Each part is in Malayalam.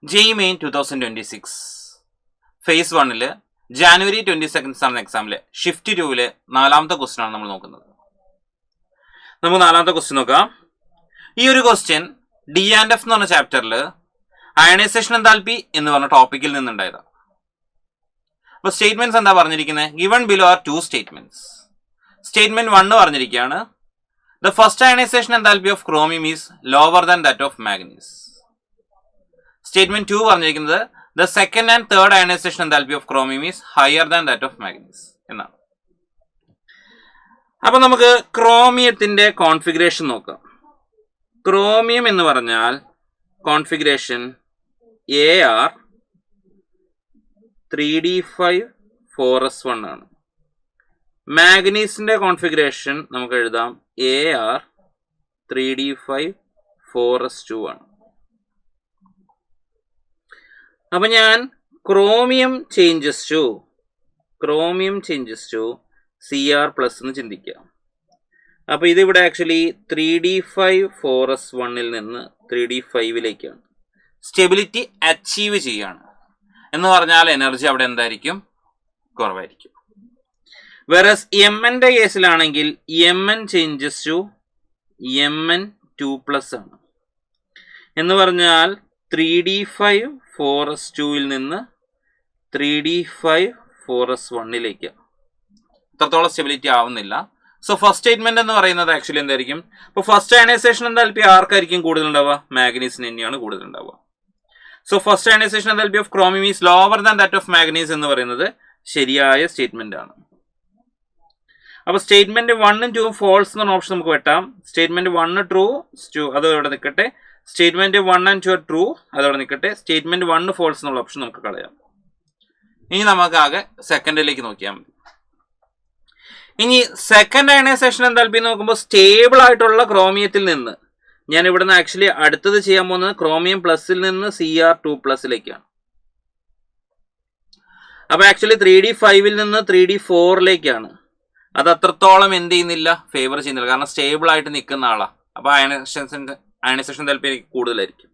JEE Main 2026 ഫേസ് 1 ജാനുവരി 22 നടന്ന എക്സാമിൽ ഷിഫ്റ്റ് 2 നാലാമത്തെ ക്വസ്റ്റ്യൻ ആണ് നമ്മൾ നോക്കുന്നത്. നമുക്ക് നാലാമത്തെ ക്വസ്റ്റ്യൻ നോക്കാം. ഈ ഒരു ക്വസ്റ്റ്യൻ D&F എന്ന് പറഞ്ഞ ചാപ്റ്ററിൽ അയണൈസേഷൻ എൻതാൽപ്പി എന്ന് പറഞ്ഞ ടോപ്പിക്കിൽ നിന്നുണ്ടായതാണ്. അപ്പോൾ സ്റ്റേറ്റ്മെന്റ്സ് എന്താ പറഞ്ഞിരിക്കുന്നത്? Given below are two statements. Statement 1 പറഞ്ഞിരിക്കുകയാണ് the first ionization enthalpy of chromium is lower than that of manganese. Statement 2 പറഞ്ഞിരിക്കുന്നത് the second and third ionization enthalpy of chromium is higher than that of manganese എന്നാണ്. അപ്പോൾ നമുക്ക് ക്രോമിയത്തിന്റെ കോൺഫിഗറേഷൻ നോക്കാം. ക്രോമിയം എന്ന് പറഞ്ഞാൽ കോൺഫിഗറേഷൻ AR 3D5 4s1 ആണ്. മാഗ്നീസിന്റെ കോൺഫിഗറേഷൻ നമുക്ക് എഴുതാം AR 3D5 4s2 ആണ്. അപ്പൊ ഞാൻ ക്രോമിയം ചേഞ്ചസ് ടു CR+ എന്ന് ചിന്തിക്കാം. അപ്പൊ ഇതിവിടെ ആക്ച്വലി 3D5 4s1 നിന്ന് 3D5ലേക്കാണ്. സ്റ്റെബിലിറ്റി അച്ചീവ് ചെയ്യാണ് എന്ന് പറഞ്ഞാൽ എനർജി അവിടെ എന്തായിരിക്കും? കുറവായിരിക്കും. വെറസ് MNന്റെ കേസിലാണെങ്കിൽ MN ചേഞ്ചസ് ടു MN2+ ആണ്. എന്ന് പറഞ്ഞാൽ 3D5 4s2 നിന്ന് 3D5 4s1 അത്രത്തോളം സ്റ്റെബിലിറ്റി ആവുന്നില്ല. സോ ഫസ്റ്റ് സ്റ്റേറ്റ്മെന്റ് എന്ന് പറയുന്നത് ആക്ച്വലി എന്തായിരിക്കും? ഇപ്പോൾ ഫസ്റ്റ് അയണൈസേഷൻ എന്താൽപ്പി ആർക്കായിരിക്കും കൂടുതൽ ഉണ്ടാവുക? മാഗ്നീസിന് തന്നെയാണ് കൂടുതൽ ഉണ്ടാവുക. So first ionisation enthalpy of chromium is lower than that of manganese എന്ന് പറയുന്നത് ശരിയായ സ്റ്റേറ്റ്മെന്റ് ആണ്. അപ്പോൾ സ്റ്റേറ്റ്മെന്റ് 1ഉം 2ഉം ഫോൾസ് എന്ന ഓപ്ഷൻ നമുക്ക് വെട്ടാം. സ്റ്റേറ്റ്മെന്റ് 1 ട്രൂ, അത് അവിടെ നിൽക്കട്ടെ. സ്റ്റേറ്റ്മെന്റ് 1 and 2 ട്രൂ, അതവിടെ നിൽക്കട്ടെ. സ്റ്റേറ്റ്മെന്റ് 1 ഫോൾസ് എന്നുള്ള ഓപ്ഷൻ നമുക്ക് കളയാം. ഇനി നമുക്ക് ആകെ സെക്കൻഡിലേക്ക് നോക്കിയാൽ മതി. ഇനി സെക്കൻഡ് അയണൈസേഷൻ എന്താൽപ്പി നോക്കുമ്പോൾ സ്റ്റേബിൾ ആയിട്ടുള്ള ക്രോമിയത്തിൽ നിന്ന് ഞാൻ ഇവിടുന്ന് ആക്ച്വലി അടുത്തത് ചെയ്യാൻ പോകുന്നത് ക്രോമിയം പ്ലസിൽ നിന്ന് Cr2+ലേക്കാണ്. അപ്പൊ ആക്ച്വലി 3D5 നിന്ന് 3D4ലേക്കാണ്. അത് അത്രത്തോളം എന്ത് ചെയ്യുന്നില്ല? ഫേവർ ചെയ്യുന്നില്ല. കാരണം സ്റ്റേബിൾ ആയിട്ട് നിൽക്കുന്ന ആളാണ്. അപ്പൊ അയണൈസേഷൻ താല്പര്യം കൂടുതലായിരിക്കും.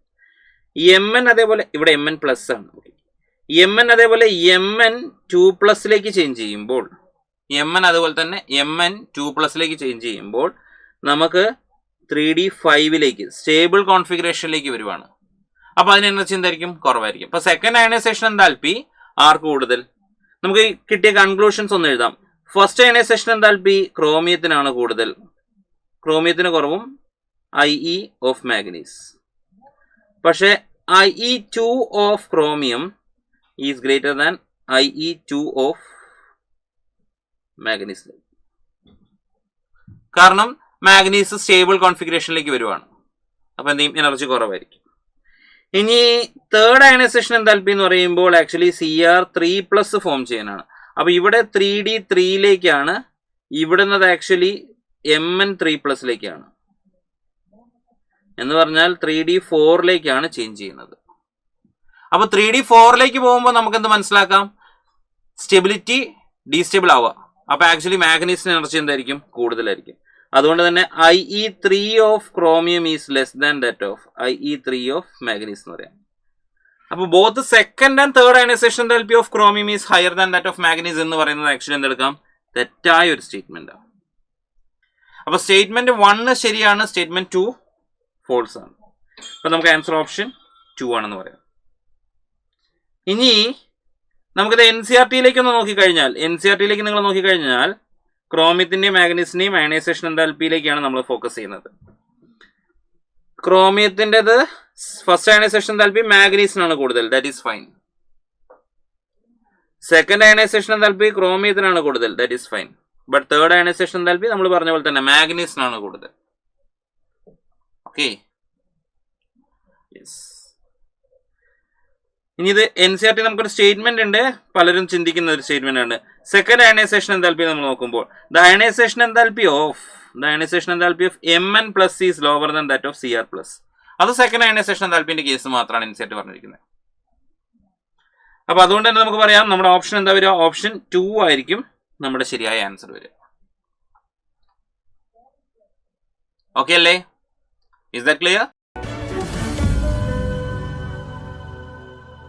MN അതേപോലെ ഇവിടെ MN+ ആണ്. MN അതേപോലെ MN2+ലേക്ക് ചേഞ്ച് ചെയ്യുമ്പോൾ MN അതുപോലെ തന്നെ MN2+ലേക്ക് ചേഞ്ച് ചെയ്യുമ്പോൾ നമുക്ക് 3D5ലേക്ക് സ്റ്റേബിൾ കോൺഫിഗറേഷനിലേക്ക് വരുവാണ്. അപ്പൊ അതിന് എനർജി എന്തായിരിക്കും? കുറവായിരിക്കും. അപ്പൊ സെക്കൻഡ് അയണൈസേഷൻ എന്താൽപ്പി ആർക്ക് കൂടുതൽ? നമുക്ക് കിട്ടിയ കൺക്ലൂഷൻസ് ഒന്ന് എഴുതാം. ഫസ്റ്റ് അയണൈസേഷൻ എന്താൽപ്പി ക്രോമിയത്തിനാണ് കൂടുതൽ, ക്രോമിയത്തിന് കുറവും IE ഓഫ് മാഗ്നീസ്. പക്ഷേ IE2 of chromium is greater than IE2 of മാഗ്നീസ്. കാരണം മാഗ്നീസ് സ്റ്റേബിൾ കോൺഫിഗറേഷനിലേക്ക് വരുവാണ്. അപ്പൊ എന്ത് ചെയ്യും? എനർജി കുറവായിരിക്കും. ഇനി തേർഡ് അയണൈസേഷൻ എന്താൽപ്പി എന്ന് പറയുമ്പോൾ ആക്ച്വലി Cr3+ ഫോം ചെയ്യാനാണ്. അപ്പൊ ഇവിടെ 3D3ലേക്കാണ്, ഇവിടുന്നത് ആക്ച്വലി MN3+ലേക്കാണ്. എന്ന് പറഞ്ഞാൽ 3D4ലേക്കാണ് ചേഞ്ച് ചെയ്യുന്നത്. അപ്പൊ 3D4ലേക്ക് പോകുമ്പോൾ നമുക്ക് എന്ത് മനസ്സിലാക്കാം? സ്റ്റെബിലിറ്റി ഡീസ്റ്റേബിൾ ആവുക. അപ്പൊ ആക്ച്വലി മാഗ്നീസിന് എനർജി എന്തായിരിക്കും? കൂടുതലായിരിക്കും. അതുകൊണ്ട് തന്നെ IE3 of chromium is less than that of IE3 of manganese എന്ന് പറയാം. അപ്പോൾ both second and third ionisation enthalpy of chromium is higher than that of manganese എന്ന് പറയുന്നത് ആക്ച്വലി എന്തെടുക്കാം? തെറ്റായ ഒരു സ്റ്റേറ്റ്മെന്റ് ആണ്. അപ്പൊ സ്റ്റേറ്റ്മെന്റ് 1 ശരിയാണ്, സ്റ്റേറ്റ്മെന്റ് 2 ഫോൾസ് ആണ്. അപ്പൊ നമുക്ക് ആൻസർ ഓപ്ഷൻ 2 ആണെന്ന് പറയാം. ഇനി നമുക്കിത് NCERT ഒന്ന് നോക്കിക്കഴിഞ്ഞാൽ, NCERT നിങ്ങൾ നോക്കിക്കഴിഞ്ഞാൽ ക്രോമിയത്തിന്റെയും മാഗ്നീസിന്റെയും അയണൈസേഷൻ എന്താൽപ്പിയിലേക്കാണ് നമ്മൾ ഫോക്കസ് ചെയ്യുന്നത്. ക്രോമിയത്തിൻ്റെത് ഫസ്റ്റ് അയണൈസേഷൻ എന്താൽപ്പി മാഗ്നീസിനാണ് കൂടുതൽ, that is fine. Second ionisation enthalpy ക്രോമിയത്തിനാണ് കൂടുതൽ, that is fine. But third ionisation enthalpy നമ്മൾ പറഞ്ഞ പോലെ തന്നെ മാഗ്നീസിനാണ് കൂടുതൽ. Okay, yes. ഇനി ഇത് NCERT നമുക്കൊരു സ്റ്റേറ്റ്മെന്റ് ഉണ്ട്, പലരും ചിന്തിക്കുന്ന ഒരു സ്റ്റേറ്റ്മെന്റ് ആണ്. സെക്കൻഡ് അയണൈസേഷൻ എന്താൽപ്പി നമ്മൾ നോക്കുമ്പോൾ the ionisation enthalpy of MN+ is lower than that of Cr+. അത് സെക്കൻഡ് അയണൈസേഷൻ എന്താൽപ്പിന്റെ കേസ് മാത്രമാണ് NCERT പറഞ്ഞിരിക്കുന്നത്. അപ്പൊ അതുകൊണ്ട് തന്നെ നമുക്ക് പറയാം നമ്മുടെ ഓപ്ഷൻ എന്താ വരിക? ഓപ്ഷൻ 2 ആയിരിക്കും നമ്മുടെ ശരിയായ ആൻസർ വരിക. ഓക്കെ അല്ലേ? Is that clear?